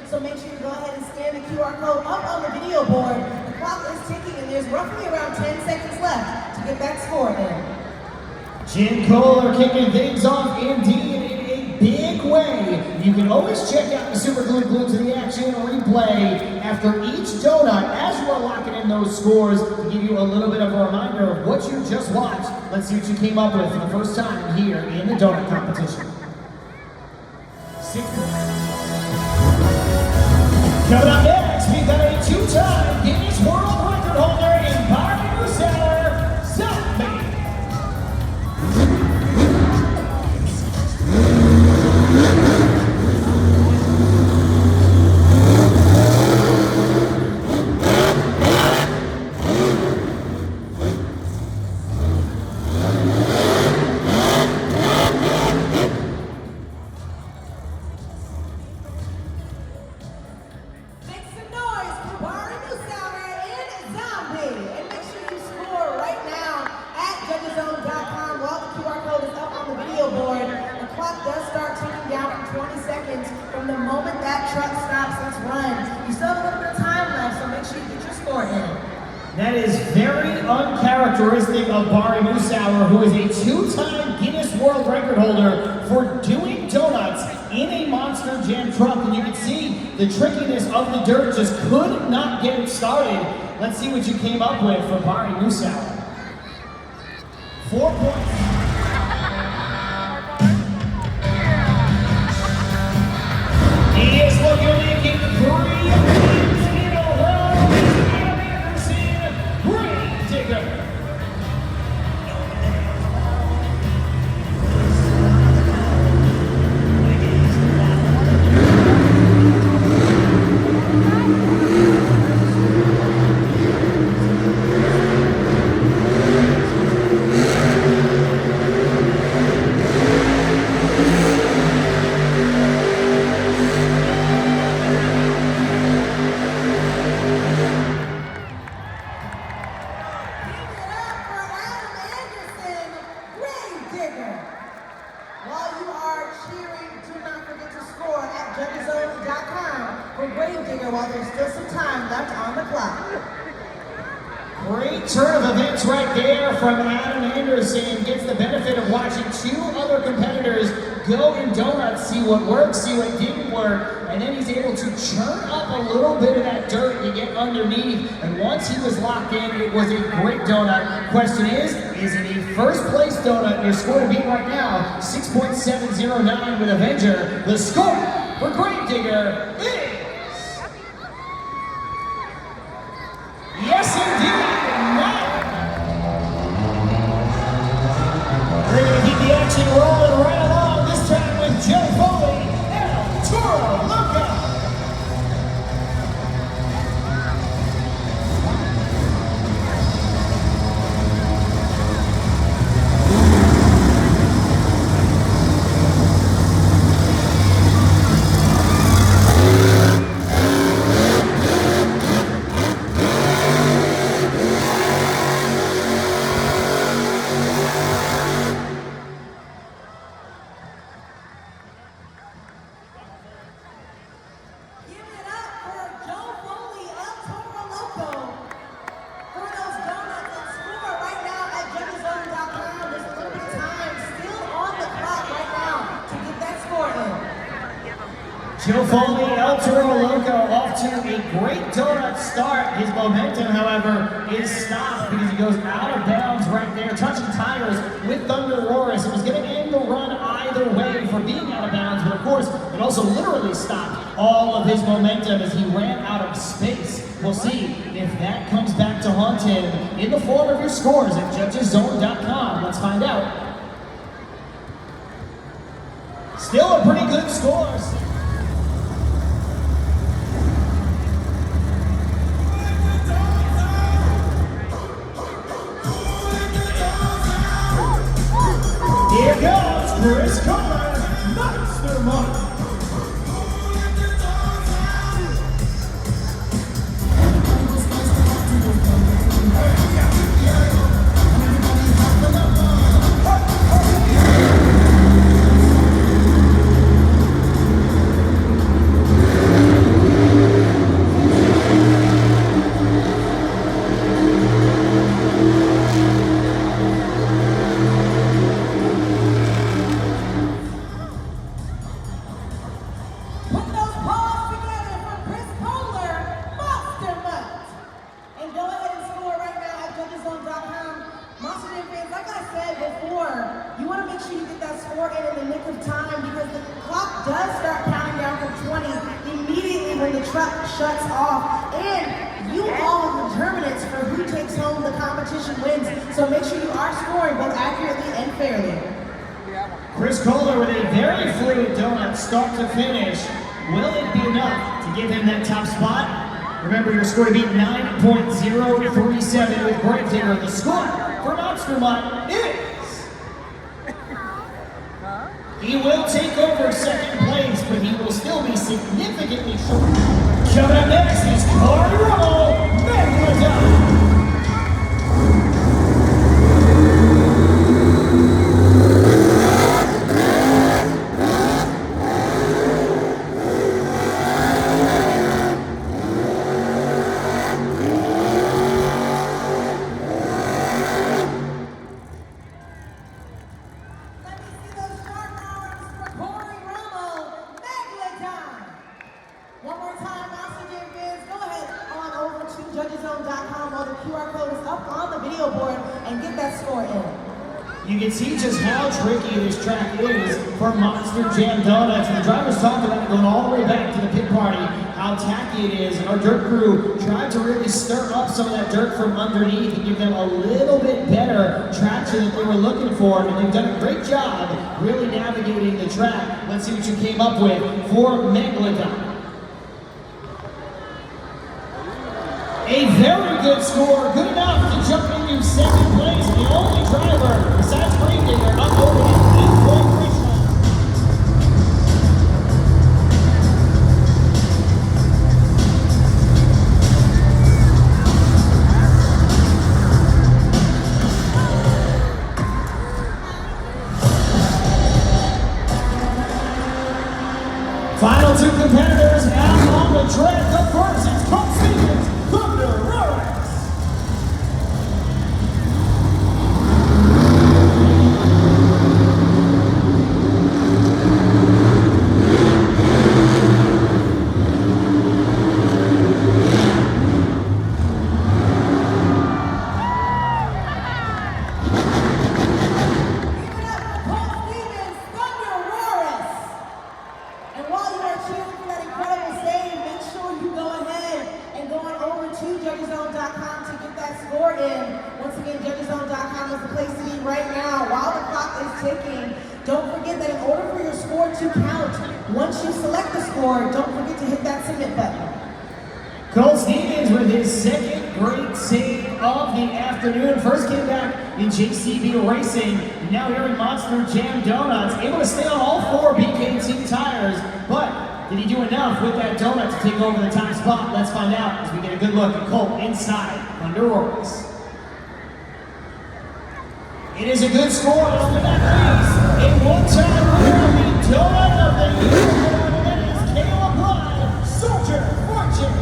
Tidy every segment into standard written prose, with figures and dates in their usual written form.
So make sure you go ahead and scan the QR code up on the video board. The clock is ticking and there's roughly around 10 seconds left to get that score in. Jim Kohler kicking things off indeed in a big way. You can always check out the Super Glimpse of the action replay after each donut as you are locking in those scores to give you a little bit of a reminder of what you just watched. Let's see what you came up with for the first time here in the donut competition. Coming up next, we've got a two-time Guinness World Record holder in Fargo, Zombie. From the moment that truck stops, let's run. You still have a little bit of time left, so make sure you get your score in. That is very uncharacteristic of Barry Moosauer, who is a two-time Guinness World Record holder for doing donuts in a Monster Jam truck. And you can see the trickiness of the dirt just could not get it started. Let's see what you came up with for Barry Moosauer. 4 points. He is looking to make it 3 wins in a row. Adam Anderson, Grave Digger. While you are cheering, do not forget to score at judgeszone.com for Grave Digger while there's still some time left on the clock. Great turn of events right there from Adam Anderson. Gets the benefit of watching two other competitors go in donuts, see what worked, see what didn't work, and then he's able to churn up a little bit of that dirt to get underneath. And once he was locked in, it was a great donut. Question is it a first place donut? Your score to beat right now, 6.709 with Avenger. The score for Grave Digger is... yes, indeed, 9. We're going to keep the action rolling right along, this time with Joe Foley and Toro Loco. Joe Foley, El Toro Loco off to a great donut start. His momentum, however, is stopped because he goes out of bounds right there, touching tires with Thunder Roars. It was going to end the run either way for being out of bounds, but of course, it also literally stopped all of his momentum as he ran out of space. We'll see if that comes back to haunt him in the form of your scores at judgeszone.com. Let's find out. Still a pretty good score. Here goes Chris Kohler, Monster Monk. when the truck shuts off. And you all are determinants for who takes home the competition wins. So make sure you are scoring both accurately and fairly. Chris Kohler with a very fluid donut start to finish. Will it be enough to give him that top spot? Remember, your score to beat 9.037 with Gravedigger. The score for Monster Mutt is... He will take over second place, but he will still be significantly short. Coming up next is Corey Roll, Megalodon. One more time, Monster Jam fans, go ahead on over to judgeszone.com while the QR code is up on the video board and get that score in. You can see just how tricky this track is for Monster Jam Donuts. And the drivers talked about it going all the way back to the pit party, how tacky it is. And our dirt crew tried to really stir up some of that dirt from underneath and give them a little bit better traction that they were looking for. And they've done a great job really navigating the track. Let's see what you came up with for Megalodon. A very good score, good enough to jump into second place. The only driver besides Gravedigger up over the 8-point threshold. Final two competitors out on the track. The first is Coach Stevens. judgeszone.com to get that score in. Once again, judgeszone.com is the place to be right now. While the clock is ticking, don't forget that in order for your score to count, once you select the score, don't forget to hit that submit button. Cole Stevens with his second great save of the afternoon. First came back in JCB Racing, now here in Monster Jam Donuts. Able to stay on all four BKT tires, but did he do enough with that donut to take over the top spot? Let's find out as we get a good look at Colt inside Thunder Roars. It is a good score, and over that race, a one-time winner, the donut of the year, that is Caleb Blood, Soldier Fortune.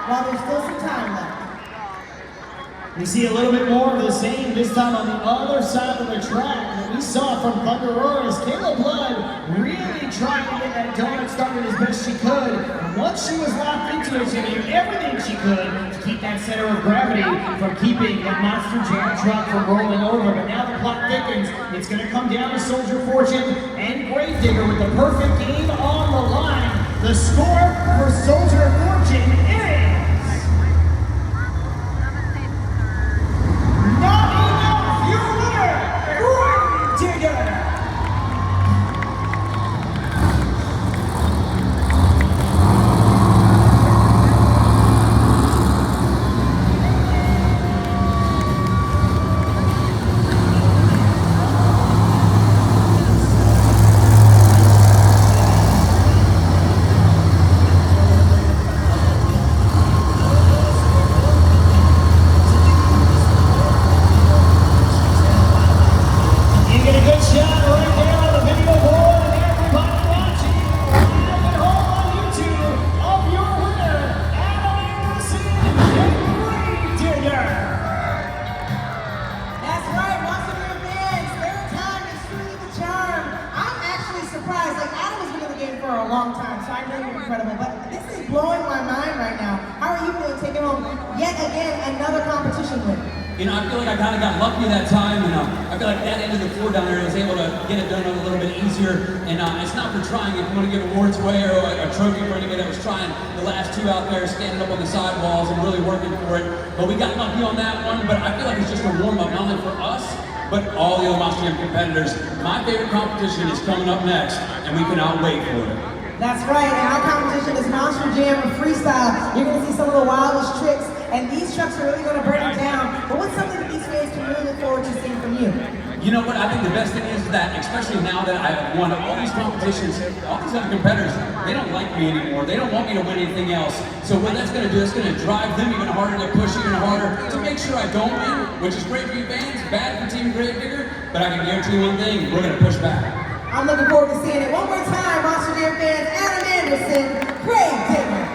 While there's still some time left. We see a little bit more of the same, this time on the other side of the track that we saw from Thunder Roars. Caleb Blood really trying to get that donut started as best she could. And once she was locked into it, she did everything she could to keep that center of gravity from keeping that Monster Jam truck from rolling over. But now the clock thickens. It's going to come down to Soldier Fortune and Gravedigger with the perfect game on the line. The score for Soldier Fortune is... blowing my mind right now. How are you feeling taking home yet again another competition win? You know, I feel like I kind of got lucky that time, and I feel like that end of the floor down there, I was able to get it done a little bit easier. And it's not for trying. If you want to give awards away or a trophy for anybody that was trying, the last two out there standing up on the sidewalls and really working for it. But we got lucky on that one. But I feel like it's just a warm-up, not only for us, but all the other Monster Jam competitors. My favorite competition is coming up next, and we cannot wait for it. That's right, and our competition is Monster Jam Freestyle. You're going to see some of the wildest tricks, and these trucks are really going to break it down. But what's something that these fans can really look forward to seeing from you? You know what, I think the best thing is that, especially now that I've won all these competitions, all these other competitors, they don't like me anymore. They don't want me to win anything else. So what that's going to do, it's going to drive them even harder to push even harder to make sure I don't win, which is great for you fans, bad for Team Gravedigger, but I can guarantee you one thing, we're going to push back. I'm looking forward to seeing it one more time, Monster Jam fans. Adam Anderson, Gravedigger.